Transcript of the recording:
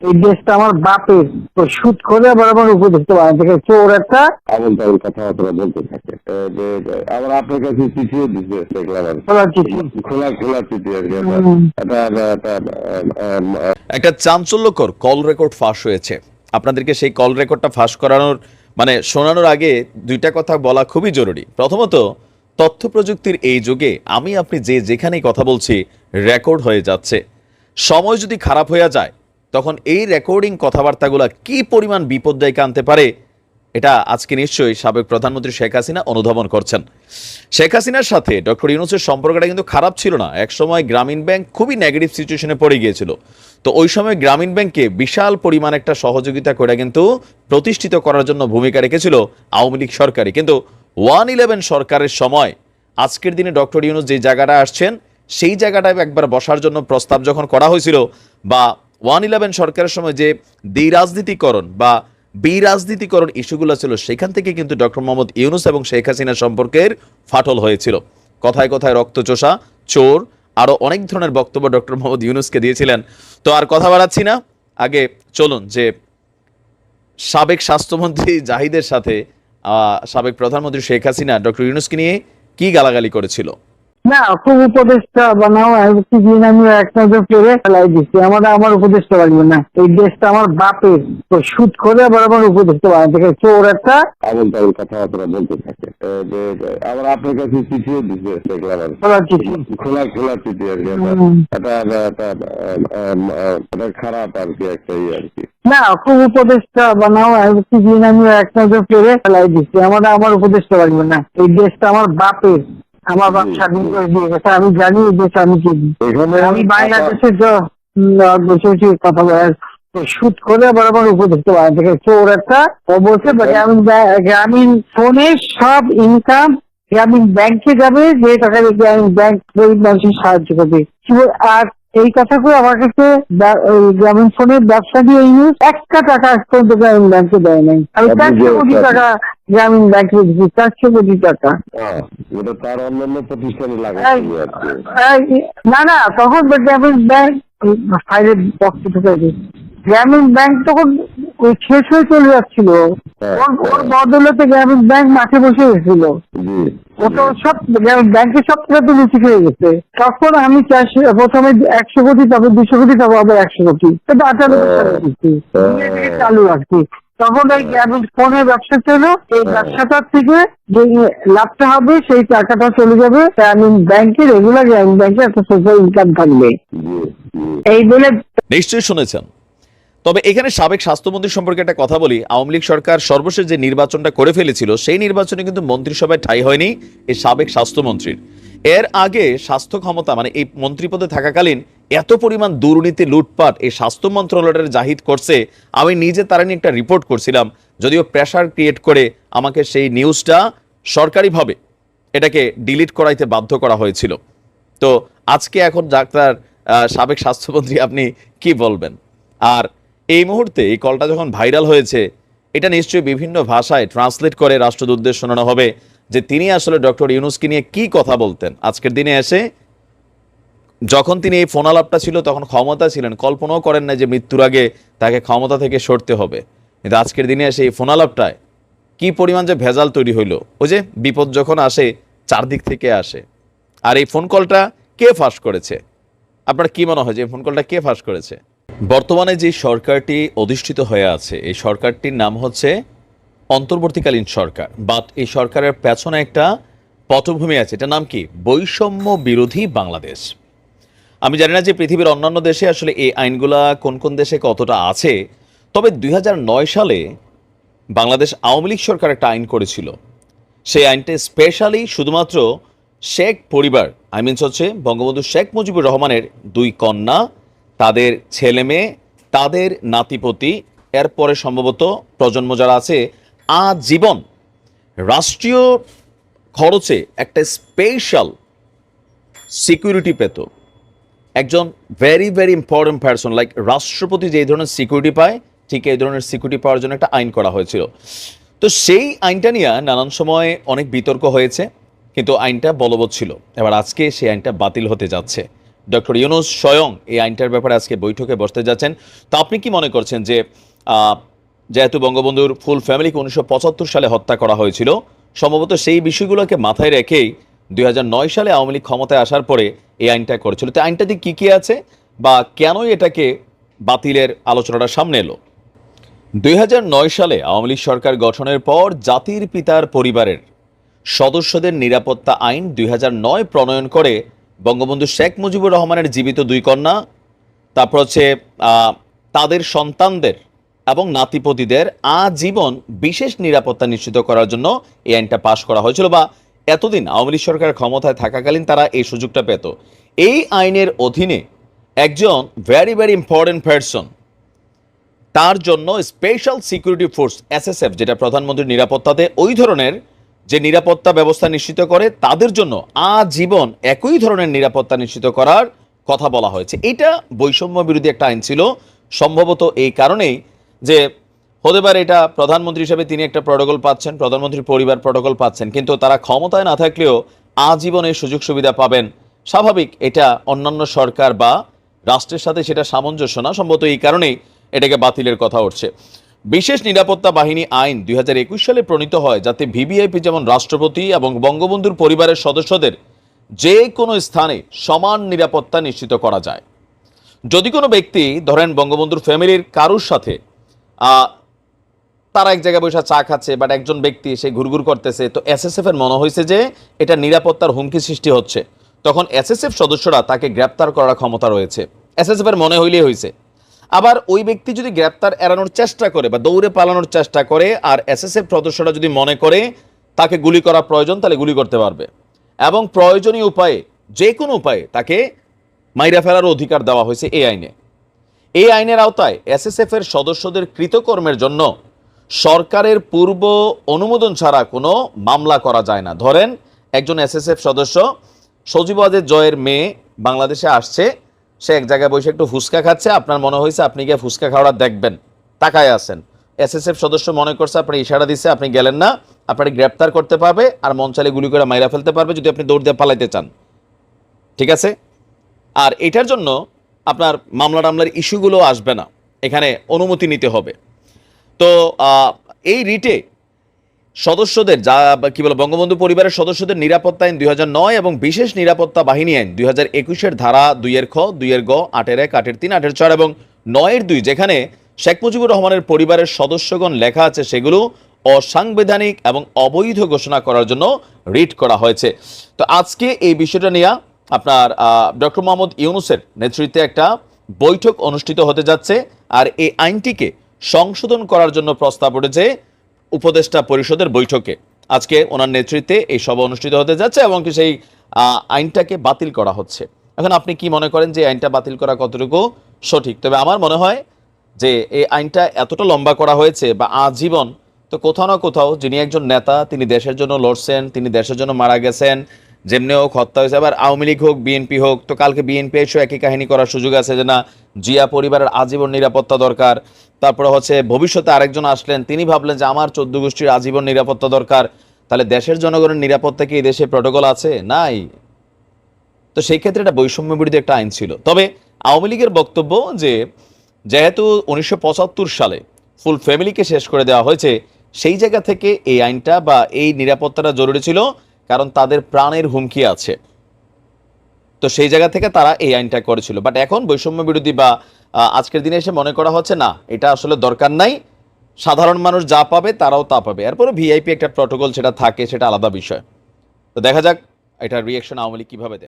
এই দেশটা আমার বাপের, তো সুদ করে আবার আমার উপদেষ্টা বানাতে থেকে চোর একটা আবল তাবল কথাবার্তা বলতে থাকে। আবার আপনার কাছে চিঠিও দিচ্ছে দেখলাম আর কি। খোলা চিঠি। খোলা খোলা চিঠি আর কি। একটা চাঞ্চল্যকর কল রেকর্ড ফাঁস হয়েছে। আপনাদেরকে সেই কল রেকর্ডটা ফাঁস করানোর মানে শোনানোর আগে দুইটা কথা বলা খুবই জরুরি। প্রথমত, তথ্য প্রযুক্তির এই যুগে আমি আপনি যে যেখানেই কথা বলছি রেকর্ড হয়ে যাচ্ছে। সময় যদি খারাপ হয়ে যায় তখন এই রেকর্ডিং কথাবার্তাগুলো কি পরিমাণ বিপর্যয়কে আনতে পারে এটা আজকে নিশ্চয়ই সাবেক প্রধানমন্ত্রী শেখ হাসিনা অনুধাবন করছেন। শেখ হাসিনার সাথে ডক্টর ইউনূসের সম্পর্কটা কিন্তু খারাপ ছিল না। একসময় গ্রামীণ ব্যাংক খুবই নেগেটিভ সিচুয়েশনে পড়ে গিয়েছিল। তো ওই সময় গ্রামীণ ব্যাংককে বিশাল পরিমাণ একটা সহযোগিতা করে কিন্তু প্রতিষ্ঠিত করার জন্য ভূমিকা রেখেছিল আওয়ামী লীগ সরকারই। কিন্তু 111 সরকারের সময় আজকের দিনে ডক্টর ইউনূস যে জায়গাটা আসছেন সেই জায়গাটায় একবার বসার জন্য প্রস্তাব যখন করা হয়েছিল, বা 111 সরকারের সময় যে দ্বিরাজনীতিকরণ বা বিরাজনীতিকরণ ইস্যুগুলো ছিল, সেখান থেকে কিন্তু ডক্টর মোহাম্মদ ইউনূস এবং শেখ হাসিনা সম্পর্কের ফাটল হয়েছিল। কথায় কথায় রক্তচোষা, চোর, আরও অনেক ধরনের বক্তব্য ডক্টর মোহাম্মদ ইউনূসকে দিয়েছিলেন। তো আর কথা বাড়াচ্ছি না, আগে চলুন যে সাবেক স্বাস্থ্যমন্ত্রী জাহিদের সাথে সাবেক প্রধানমন্ত্রী শেখ হাসিনা ডক্টর ইউনূসকে নিয়ে কি গালাগালি করেছিল। না, খুব উপদেষ্টা বানাও দিন আমি এক নজর করে ফেলাই দিচ্ছি, আমার উপদেষ্টা লাগবে না। এই দেশটা আমার বাপের, তো সুদ করে আবার আমার উপদেষ্টা বানাতে থেকে চোর একটা আবল তাবল কথাবার্তা বলতে থাকে। আবার আপনার কাছে চিঠিও দিচ্ছে দেখলাম আর কি। খোলা চিঠি। খোলা খোলা চিঠি আর কি। এটা খারাপ আর কি, একটা ইয়ে আর কি। না, খুব উপদেষ্টা বানাও দিন আমি এক নজর করে ফেলাই দিচ্ছি, আমার উপদেষ্টা লাগবে না। এই দেশটা আমার বাপের, আমার বাপ স্বাধীন করে দিয়ে গেছে, আমি জানি এই দেশ আমি চিনি। আমি বাংলাদেশের বসে বসে কথা বলার শুট করে আবার আমার উপদেষ্টা বানাতে থেকে চোর একটা। ও বলছে গ্রামীণ ফোনের সব ইনকাম গ্রামীণ ব্যাংকে যাবে, যে টাকা গ্রামীণ ব্যাংক গরিব মানুষের সাহায্য করবে। আর এই কথাগুলো আমার কাছে গ্রামীণ ফোনের ব্যবসা দিয়ে ইউজ একটা টাকা আজ পর্যন্ত গ্রামীণ ব্যাংকে দেয় নাই। আমি 400 কোটি টাকা গ্রামীণ ব্যাংকে দিচ্ছি, 400 কোটি টাকা। ওটা তার অন্যান্য প্রতিষ্ঠানে লাগাচ্ছি আর কি। না, তখন গ্রামীণ ব্যাংক ফাইলের বক্স ঢুকে দিচ্ছে। গ্রামীণ ব্যাংক তখন শেষ হয়ে চলে যাচ্ছিল, ওর বদলতে গ্রামীণ ব্যাংক মাঠে বসে গেছিল। ও তো সব ব্যাংকের সব টাকা তো লুচি খেয়ে গেছে। তখন আমি প্রথমে 100 কোটি, তারপর 200 কোটি, তারপর আবার 100 কোটি, এটা 98 দিচ্ছি চালু রাখছি। তখন এই গ্রামীণ ফোনের ব্যবসা ছিল, এই ব্যবসাটার থেকে যে লাভটা হবে সেই টাকাটা চলে যাবে গ্রামীণ ব্যাংকে, রেগুলার গ্রামীণ ব্যাংকে একটা সোশ্যাল ইনকাম থাকবে। এই বলে নিশ্চয়ই শুনেছেন। তবে এখানে সাবেক স্বাস্থ্যমন্ত্রী সম্পর্কে একটা কথা বলি। আওয়ামী লীগ সরকার সর্বশেষ যে নির্বাচনটা করে ফেলেছিল সেই নির্বাচনে কিন্তু মন্ত্রিসভায় ঠাঁই হয়নি এই সাবেক স্বাস্থ্যমন্ত্রীর। এর আগে স্বাস্থ্য ক্ষমতা মানে এই মন্ত্রীপদে থাকাকালীন এত পরিমাণ দুর্নীতি, লুটপাট এই স্বাস্থ্য মন্ত্রণালয়ের জাহিদ করছে, আমি নিজে তারা নিয়ে একটা রিপোর্ট করছিলাম, যদিও প্রেশার ক্রিয়েট করে আমাকে সেই নিউজটা সরকারিভাবে এটাকে ডিলিট করাইতে বাধ্য করা হয়েছিল। তো আজকে এখন ডাক্তার সাবেক স্বাস্থ্যমন্ত্রী আপনি কি বলবেন? আর এই মুহূর্তে এই কলটা যখন ভাইরাল হয়েছে, এটা নিশ্চয়ই বিভিন্ন ভাষায় ট্রান্সলেট করে রাষ্ট্রদূতদের শোনানো হবে যে তিনি আসলে ডক্টর ইউনূসকে নিয়ে কি কথা বলতেন। আজকের দিনে এসে যখন তিনি এই ফোন আলাপটা ছিল তখন ক্ষমতা ছিলেন, কল্পনাও করেন না যে মৃত্যুর আগে তাকে ক্ষমতা থেকে সরতে হবে। কিন্তু আজকের দিনে এসে এই ফোন আলাপটায় কি পরিমাণ যে ভেজাল তৈরি হইল। ওই যে বিপদ যখন আসে চারদিক থেকে আসে। আর এই ফোন কলটা কে ফাঁস করেছে? আপনার কি মনে হয় যে ফোন কলটা কে ফাঁস করেছে? বর্তমানে যে সরকারটি অধিষ্ঠিত হয়ে আছে এই সরকারটির নাম হচ্ছে অন্তর্বর্তীকালীন সরকার। বাট এই সরকারের পেছনে একটা পটভূমি আছে, এটা নাম কি? বৈষম্য বিরোধী বাংলাদেশ। আমি জানি না যে পৃথিবীর অন্যান্য দেশে আসলে এই আইনগুলা কোন কোন দেশে কতটা আছে, তবে 2009 সালে বাংলাদেশ আওয়ামী লীগ সরকার একটা আইন করেছিল। সেই আইনটা স্পেশালি শুধুমাত্র শেখ পরিবার, হচ্ছে বঙ্গবন্ধু শেখ মুজিবুর রহমানের 2 কন্যা, তাদের ছেলে মেয়ে, তাদের নাতিপতি, এরপরে সম্ভবত প্রজন্ম যারা আছে, আজীবন রাষ্ট্রীয় খরচে একটা স্পেশাল সিকিউরিটি পেত। একজন very very important person like রাষ্ট্রপতি যে ধরনের সিকিউরিটি পায়, ঠিক এই ধরনের সিকিউরিটি পাওয়ার জন্য একটা আইন করা হয়েছিল। তো সেই আইনটা নিয়ে নানান সময় অনেক বিতর্ক হয়েছে, কিন্তু আইনটা বলবৎ ছিল। এবার আজকে সেই আইনটা বাতিল হতে যাচ্ছে। ডক্টর ইউনূস স্বয়ং এই আইনটার ব্যাপারে আজকে বৈঠকে বসতে যাচ্ছেন। তো আপনি কি মনে করছেন যে যেহেতু বঙ্গবন্ধুর ফুল ফ্যামিলিকে 1975 সালে হত্যা করা হয়েছিল, সম্ভবত সেই বিষয়গুলোকে মাথায় রেখেই 2009 সালে আওয়ামী লীগ ক্ষমতায় আসার পরে এই আইনটা করেছিল। তো আইনটাতে কি কি আছে বা কেনই এটাকে বাতিলের আলোচনাটা সামনে এলো? 2009 সালে আওয়ামী লীগ সরকার গঠনের পর জাতির পিতার পরিবারের সদস্যদের নিরাপত্তা আইন 2009 প্রণয়ন করে বঙ্গবন্ধু শেখ মুজিবুর রহমানের জীবিত 2 কন্যা, তারপর হচ্ছে তাদের সন্তানদের এবং নাতিপতিদের আজীবন বিশেষ নিরাপত্তা নিশ্চিত করার জন্য এই আইনটা পাশ করা হয়েছিল, বা এতদিন আওয়ামী লীগ সরকার ক্ষমতায় থাকাকালীন তারা এই সুযোগটা পেত। এই আইনের অধীনে একজন ভেরি ভেরি ইম্পর্টেন্ট পারসন, তার জন্য স্পেশাল সিকিউরিটি ফোর্স এসএসএফ, যেটা প্রধানমন্ত্রীর নিরাপত্তাতে ওই ধরনের যে নিরাপত্তা ব্যবস্থা নিশ্চিত করে, তাদের জন্য আজীবন একই ধরনের নিরাপত্তা নিশ্চিত করার কথা বলা হয়েছে। এটা বৈষম্য বিরোধী একটা আইন ছিল, সম্ভবত এই কারণেই যে হতে পারে এটা প্রধানমন্ত্রী হিসেবে তিনি একটা প্রটোকল পাচ্ছেন, প্রধানমন্ত্রীর পরিবার প্রটোকল পাচ্ছেন, কিন্তু তারা ক্ষমতায় না থাকলেও আজীবন এই সুযোগ সুবিধা পাবেন। স্বাভাবিক, এটা অন্যান্য সরকার বা রাষ্ট্রের সাথে সেটা সামঞ্জস্য না, সম্ভবত এই কারণেই এটাকে বাতিলের কথা উঠছে। বিশেষ নিরাপত্তা বাহিনী আইন 2021 সালে প্রণীত হয় যাতে ভিভিআইপি যেমন রাষ্ট্রপতি এবং বঙ্গবন্ধুর পরিবারের সদস্যদের যে কোনো স্থানে সমান নিরাপত্তা নিশ্চিত করা যায়। যদি কোনো ব্যক্তি ধরেন বঙ্গবন্ধুর ফ্যামিলির কারুর সাথে তারা এক জায়গায় বসে চা খাচ্ছে, বাট একজন ব্যক্তি সে ঘুরঘুর করতেছে, তো এসএসএফ এর মনে হয়েছে যে এটা নিরাপত্তার হুমকি সৃষ্টি হচ্ছে, তখন এসএসএফ সদস্যরা তাকে গ্রেপ্তার করার ক্ষমতা রয়েছে। এসএসএফ এর মনে হইলেই হয়েছে। আবার ওই ব্যক্তি যদি গ্রেপ্তার এড়ানোর চেষ্টা করে বা দৌড়ে পালানোর চেষ্টা করে, আর এসএসএফ সদস্যরা যদি মনে করে তাকে গুলি করা প্রয়োজন, তাহলে গুলি করতে পারবে, এবং প্রয়োজনীয় উপায়ে যে কোনো উপায়ে তাকে মাইরা ফেলার অধিকার দেওয়া হয়েছে এই আইনে। এই আইনের আওতায় এসএসএফ এর সদস্যদের কৃতকর্মের জন্য সরকারের পূর্ব অনুমোদন ছাড়া কোনো মামলা করা যায় না। ধরেন একজন এসএসএফ সদস্য সজীবাদের জয়ের মেয়ে বাংলাদেশে আসছে, সে এক জায়গায় বসে একটু ফুচকা খাচ্ছে, আপনার মনে হয়েছে আপনি গিয়ে ফুচকা খাওয়াটা দেখবেন, তাকায় আছেন, এসএসএফ সদস্য মনে করছে আপনি ইশারা দিচ্ছে, আপনি গেলেন না, আপনাকে গ্রেপ্তার করতে পারবে আর মন চাইলে গুলি করে মাইরা ফেলতে পারবে যদি আপনি দৌড় দিয়ে পালাইতে চান। ঠিক আছে? আর এটার জন্য আপনার মামলা টামলার ইস্যুগুলো আসবে না, এখানে অনুমতি নিতে হবে। তো এই রিটে সদস্যদের যা কি বলে বঙ্গবন্ধু পরিবারের সদস্যদের নিরাপত্তা আইন 2009 এবং বিশেষ নিরাপত্তা বাহিনী আইন 2021 ধারা 2 খ, 2 গ, 8 1, 8 3, 8 4 এবং 9 2, যেখানে শেখ মুজিবুর রহমানের পরিবারের সদস্যগণ লেখা আছে, সেগুলো অসাংবিধানিক এবং অবৈধ ঘোষণা করার জন্য রিট করা হয়েছে। তো আজকে এই বিষয়টা নিয়ে আপনার ডক্টর মোহাম্মদ ইউনূসের নেতৃত্বে একটা বৈঠক অনুষ্ঠিত হতে যাচ্ছে, আর এই আইনটিকে সংশোধন করার জন্য প্রস্তাব উঠেছে উপদেষ্টা পরিষদের বৈঠকে। আজকে ওনার নেতৃত্বে এই সভা অনুষ্ঠিত হতে যাচ্ছে এবং সেই আইনটাকে বাতিল করা হচ্ছে। এখন আপনি কি মনে করেন যে আইনটা বাতিল করা কতটুকু সঠিক? তবে আমার মনে হয় যে এই আইনটা এতটা লম্বা করা হয়েছে বা আজীবন, তো কোথাও না কোথাও যিনি একজন নেতা, তিনি দেশের জন্য লড়ছেন, তিনি দেশের জন্য মারা গেছেন, যেমনি হোক হত্যা হয়েছে, আবার আওয়ামী লীগ হোক বিএনপি হোক, তো কালকে বিএনপি এসে একই কাহিনী করার সুযোগ আছে যে না জিয়া পরিবারের আজীবন নিরাপত্তা দরকার। তারপরে হচ্ছে ভবিষ্যতে আরেকজন আসলেন, তিনি ভাবলেন যে আমার 14 গোষ্ঠীর আজীবন নিরাপত্তা দরকার। তাহলে দেশের জনগণের নিরাপত্তা কি এই দেশে প্রটোকল আছে? নাই। তো সেই ক্ষেত্রে এটা বৈষম্য বিরোধী একটা আইন ছিল। তবে আওয়ামী লীগের বক্তব্য যে যেহেতু 1975 সালে ফুল ফ্যামিলিকে শেষ করে দেওয়া হয়েছে, সেই জায়গা থেকে এই আইনটা বা এই নিরাপত্তাটা জরুরি ছিল, কারণ তাদের প্রাণের হুমকি আছে। তো সেই জায়গা থেকে তারা এই আইনটা করেছিল। বাট এখন বৈষম্য বিরোধী বা আজকের দিনে এসে মনে করা হচ্ছে না এটা আসলে দরকার নাই, সাধারণ মানুষ যা পাবে তারাও তা পাবে। এরপরে ভিআইপি একটা প্রটোকল সেটা থাকে, সেটা আলাদা বিষয়। তো দেখা যাক এটার রিয়াকশন আওয়ামী লীগ কিভাবে দেয়।